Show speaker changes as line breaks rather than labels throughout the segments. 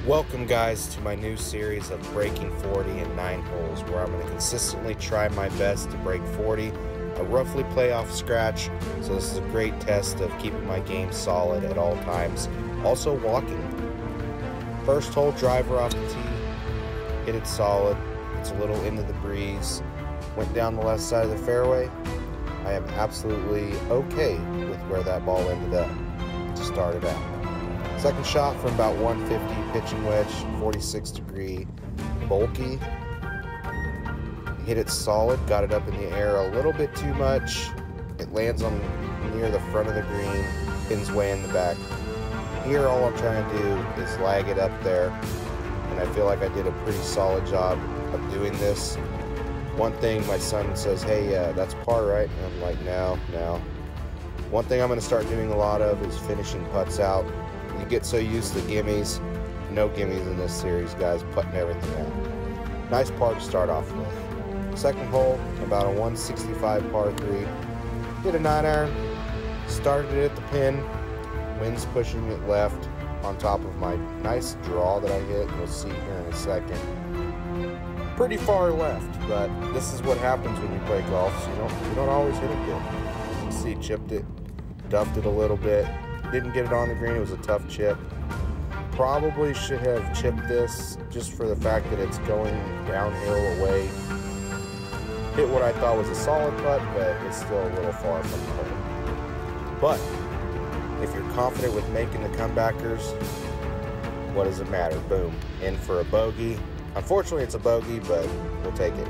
Welcome guys to my new series of breaking 40 in 9 holes, where I'm going to consistently try my best to break 40. I roughly play off scratch, so this is a great test of keeping my game solid at all times. Also walking. First hole, driver off the tee, hit it solid. It's a little into the breeze. Went down the left side of the fairway. I am absolutely okay with where that ball ended up to start it out. Second shot from about 150, pitching wedge, 46 degree, bulky. Hit it solid, got it up in the air a little bit too much. It lands on near the front of the green, pins way in the back. Here all I'm trying to do is lag it up there, and I feel like I did a pretty solid job of doing this. One thing, my son says, hey, that's par, right? And I'm like, no. One thing I'm going to start doing a lot of is finishing putts out. You get so used to gimmies. No gimmies in this series, guys. Putting everything out. Nice par to start off with. Second hole, about a 165 par 3. Hit a 9-iron. Started it at the pin. Wind's pushing it left on top of my nice draw that I hit. You'll see here in a second. Pretty far left, but this is what happens when you play golf. So you don't always hit it good. You can see, chipped it, duffed it a little bit. Didn't get it on the green. It was a tough chip. Probably should have chipped this just for the fact that it's going downhill away. Hit what I thought was a solid putt, but it's still a little far from the hole. But if you're confident with making the comebackers, what does it matter? Boom, in for a bogey. Unfortunately, it's a bogey, but we'll take it.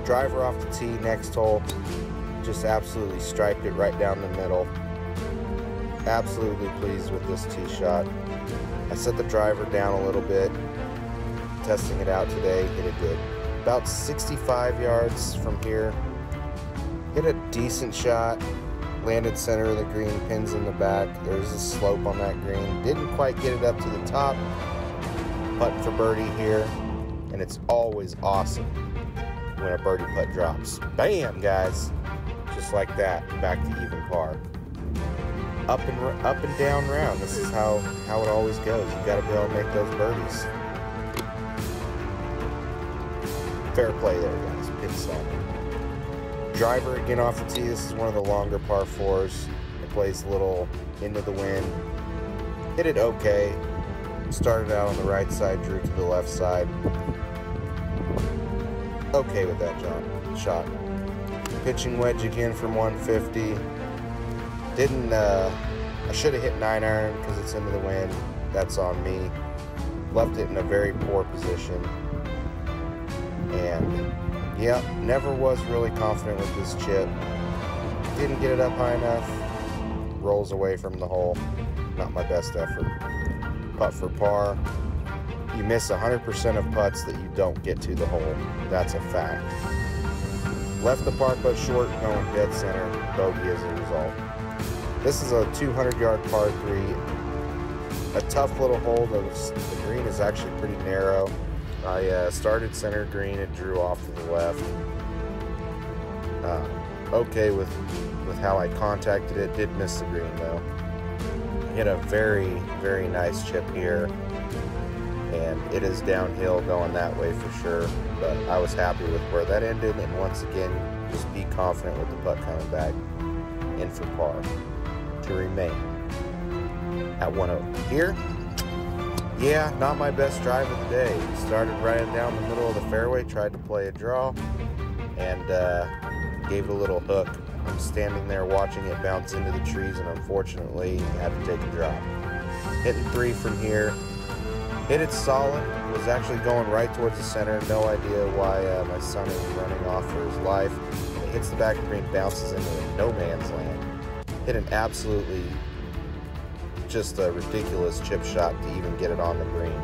Driver off the tee, next hole. Just absolutely striped it right down the middle. Absolutely pleased with this tee shot. I set the driver down a little bit, testing it out today. Hit it good. About 65 yards from here. Hit a decent shot. Landed center of the green, pins in the back. There's a slope on that green. Didn't quite get it up to the top. Putt for birdie here, and it's always awesome when a birdie putt drops. Bam, guys! Just like that, back to even par. Up and down round. This is how it always goes. You got to be able to make those birdies. Fair play there, guys. Pin side. Driver again off the tee. This is one of the longer par 4s. It plays a little into the wind. Hit it okay. Started out on the right side, drew to the left side. Okay with that shot. Pitching wedge again from 150. I should have hit 9-iron because it's into the wind. That's on me. Left it in a very poor position. And yeah, never was really confident with this chip. Didn't get it up high enough. Rolls away from the hole. Not my best effort. Putt for par. You miss 100% of putts that you don't get to the hole. That's a fact. Left the par putt short, going dead center. Bogey as a result. This is a 200-yard par 3. A tough little hole. The green is actually pretty narrow. I started center green. It drew off to the left. Okay with how I contacted it. Did miss the green though. Hit a very, very nice chip here. And it is downhill going that way for sure. But I was happy with where that ended. And once again, just be confident with the putt coming back in for par to remain at 1-0. Here, yeah, not my best drive of the day. Started right down the middle of the fairway, tried to play a draw, and gave it a little hook. I'm standing there watching it bounce into the trees, and unfortunately had to take a drop. Hitting 3 from here. Hit it solid. Was actually going right towards the center. No idea why my son is running off for his life. It hits the back of the green, bounces into a no man's land. Hit an absolutely just a ridiculous chip shot to even get it on the green.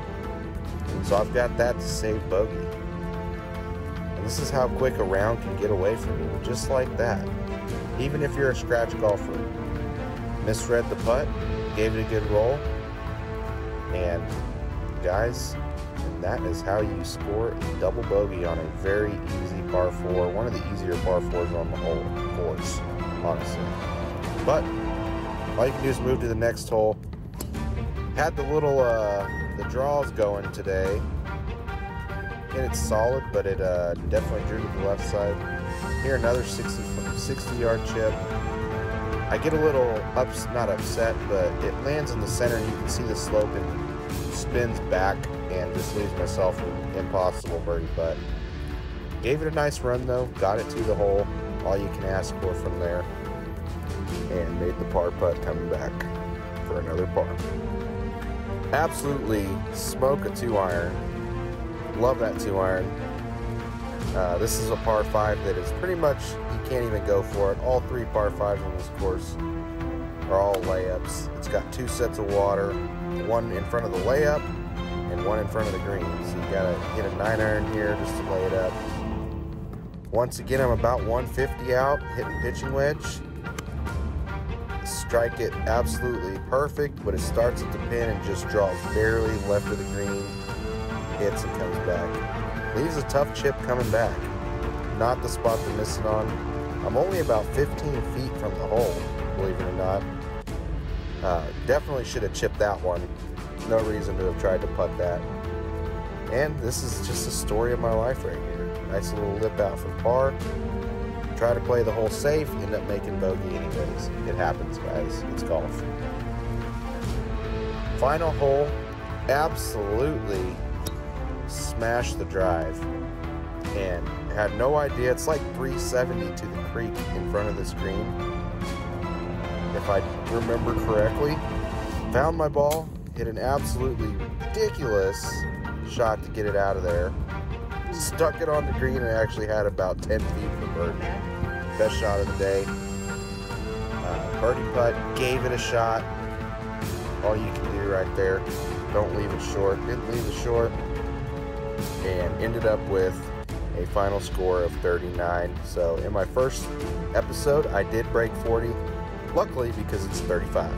So I've got that to save bogey. And this is how quick a round can get away from you, just like that. Even if you're a scratch golfer. Misread the putt, gave it a good roll, and guys, that is how you score a double bogey on a very easy par 4. One of the easier par 4s on the whole course, honestly. But all you can do is move to the next hole. Had the little the draws going today. Hit it solid, but it definitely drew to the left side. Here another 60-yard chip. I get a little not upset, but it lands in the center and you can see the slope and spins back and just leaves myself an impossible birdie putt. Gave it a nice run though, got it to the hole, all you can ask for from there, and made the par putt coming back for another par. Absolutely smoke a 2-iron. Love that 2-iron. This is a par 5 that is pretty much, you can't even go for it. All 3 par 5s on this course are all layups. It's got 2 sets of water, one in front of the layup and one in front of the green. So you gotta get a 9-iron here just to lay it up. Once again, I'm about 150 out, hitting pitching wedge. Strike it absolutely perfect, but it starts at the pin and just draws barely left of the green, hits and comes back. Leaves a tough chip coming back. Not the spot to miss it on. I'm only about 15 feet from the hole, believe it or not. Definitely should have chipped that one. No reason to have tried to putt that. And this is just a story of my life right here. Nice little lip out from par. Try to play the hole safe, end up making bogey anyways. It happens, guys. It's golf. Final hole, absolutely smashed the drive and had no idea. It's like 370 to the creek in front of this green, if I remember correctly. Found my ball, hit an absolutely ridiculous shot to get it out of there. Stuck it on the green and actually had about 10 feet for birdie. Best shot of the day. Birdie putt, gave it a shot. All you can do right there. Don't leave it short. Didn't leave it short. And ended up with a final score of 39. So in my first episode, I did break 40. Luckily, because it's 35.